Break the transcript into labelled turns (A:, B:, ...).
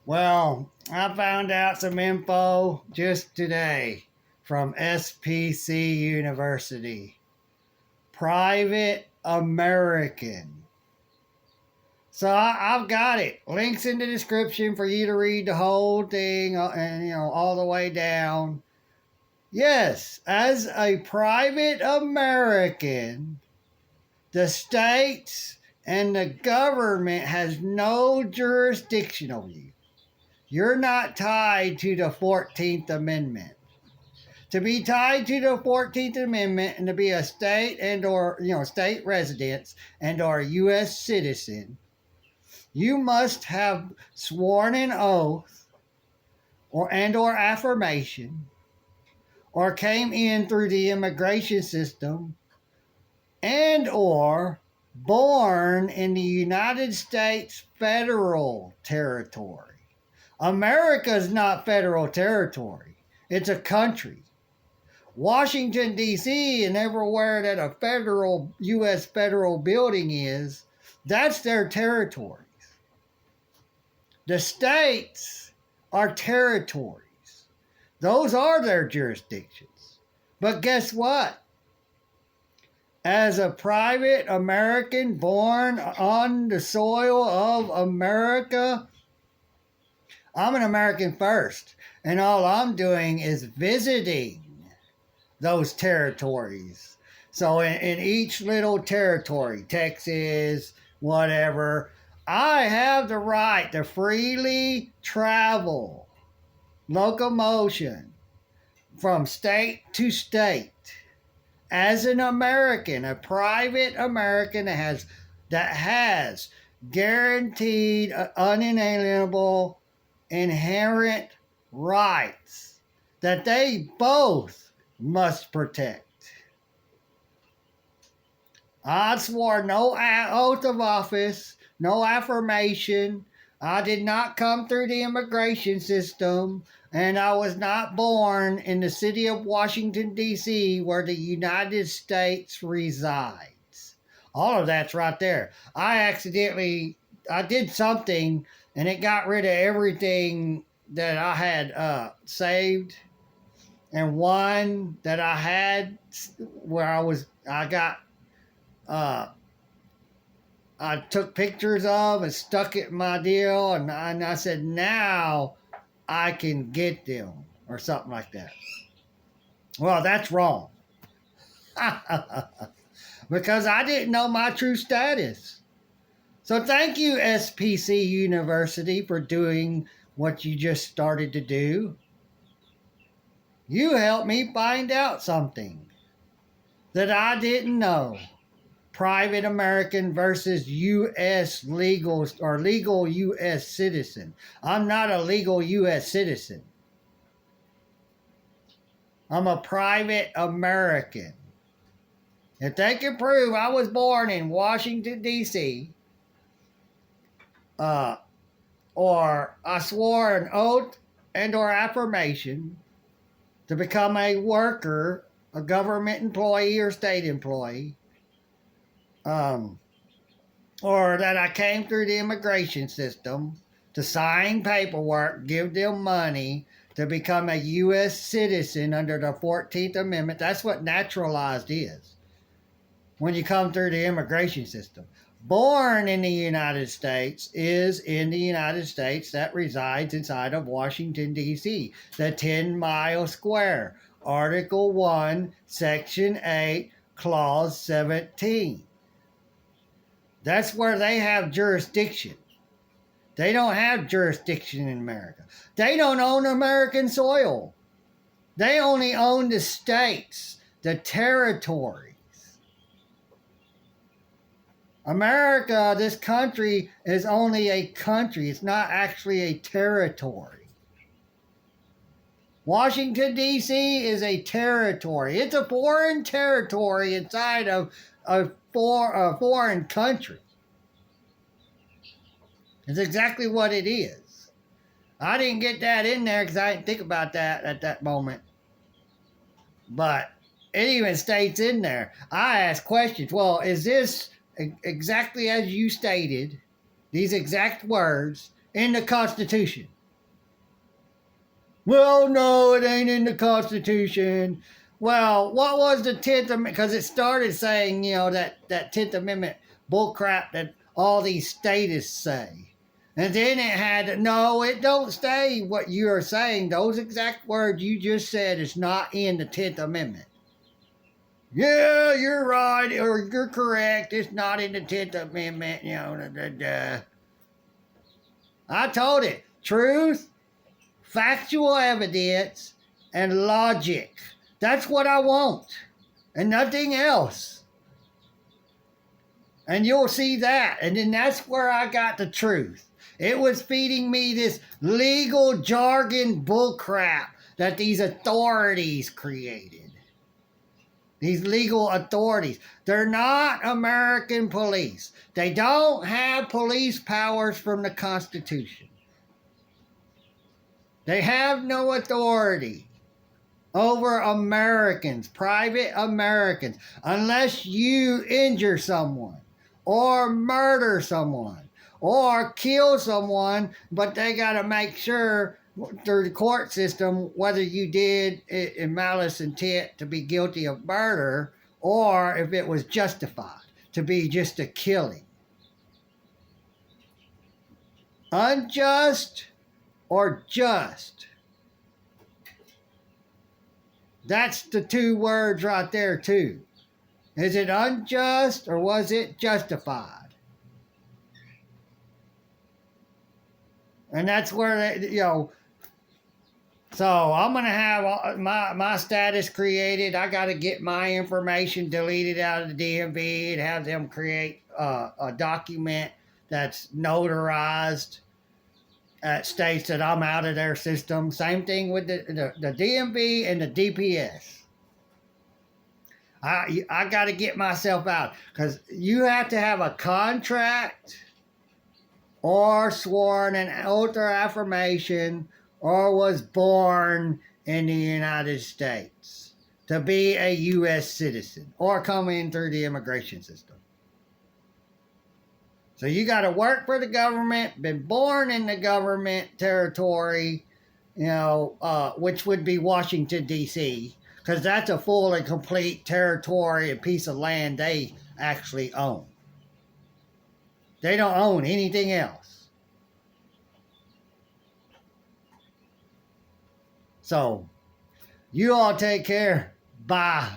A: Well, I found out some info just today from SPC University. Private American. So I've got it. Links in the description for you to read the whole thing and, all the way down. Yes, as a private American, the states and the government has no jurisdiction over you. You're not tied to the 14th Amendment. To be tied to the 14th Amendment and to be a state and or, state resident and or U.S. citizen, you must have sworn an oath or affirmation or came in through the immigration system and or born in the United States federal territory. America's not federal territory. It's a country. Washington, D.C. and everywhere that a U.S. federal building is, that's their territories. The states are territories. Those are their jurisdictions. But guess what? As a private American born on the soil of America, I'm an American first, and all I'm doing is visiting those territories. So in each little territory, Texas, whatever, I have the right to freely travel, locomotion, from state to state. As an American, a private American that has guaranteed unalienable inherent rights that they both must protect. I swore no oath of office, no affirmation. I did not come through the immigration system, and I was not born in the city of Washington, D.C., where the United States resides. All of that's right there. I did something, and it got rid of everything that I had saved. And one that I had where I took pictures of and stuck it in my deal, and I said, now I can get them, or something like that. Well, that's wrong. Because I didn't know my true status. So thank you, SPC University, for doing what you just started to do. You helped me find out something that I didn't know. Private American versus U.S. legal U.S. citizen. I'm not a legal U.S. citizen. I'm a private American. If they can prove I was born in Washington, D.C., or I swore an oath and or affirmation to become a worker, a government employee or state employee, or that I came through the immigration system to sign paperwork, give them money to become a U.S. citizen under the 14th Amendment. That's what naturalized is when you come through the immigration system. Born in the United States is in the United States that resides inside of Washington, D.C., the 10-mile square, Article 1, Section 8, Clause 17. That's where they have jurisdiction. They don't have jurisdiction in America. They don't own American soil. They only own the states, the territories. America, this country, is only a country. It's not actually a territory. Washington, D.C. is a territory. It's a foreign territory inside of a foreign country. It's exactly what it is. I didn't get that in there because I didn't think about that at that moment. But it even states in there. I asked questions. Well, is this exactly as you stated, these exact words, in the Constitution? Well, no, it ain't in the Constitution. Well, what was the 10th Amendment? Because it started saying, that 10th Amendment bullcrap that all these statists say. And then it had, no, it don't say what you're saying. Those exact words you just said is not in the 10th Amendment. Yeah, you're right, or you're correct. It's not in the 10th Amendment, I told it. Truth, factual evidence, and logic. That's what I want, and nothing else. And you'll see that. And then that's where I got the truth. It was feeding me this legal jargon bullcrap that these authorities created. These legal authorities. They're not American police. They don't have police powers from the Constitution. They have no authority over Americans, private Americans, unless you injure someone or murder someone or kill someone, but they got to make sure through the court system whether you did it in malice intent to be guilty of murder or if it was justified to be just a killing. Unjust or just. That's the two words right there too. Is it unjust or was it justified? And that's where so I'm going to have my status created. I got to get my information deleted out of the DMV and have them create a document that's notarized that states that I'm out of their system. Same thing with the DMV and the DPS. I got to get myself out because you have to have a contract or sworn an oath or affirmation or was born in the United States to be a U.S. citizen or come in through the immigration system. So you got to work for the government, been born in the government territory, which would be Washington, D.C., because that's a full and complete territory and piece of land they actually own. They don't own anything else. So, you all take care. Bye.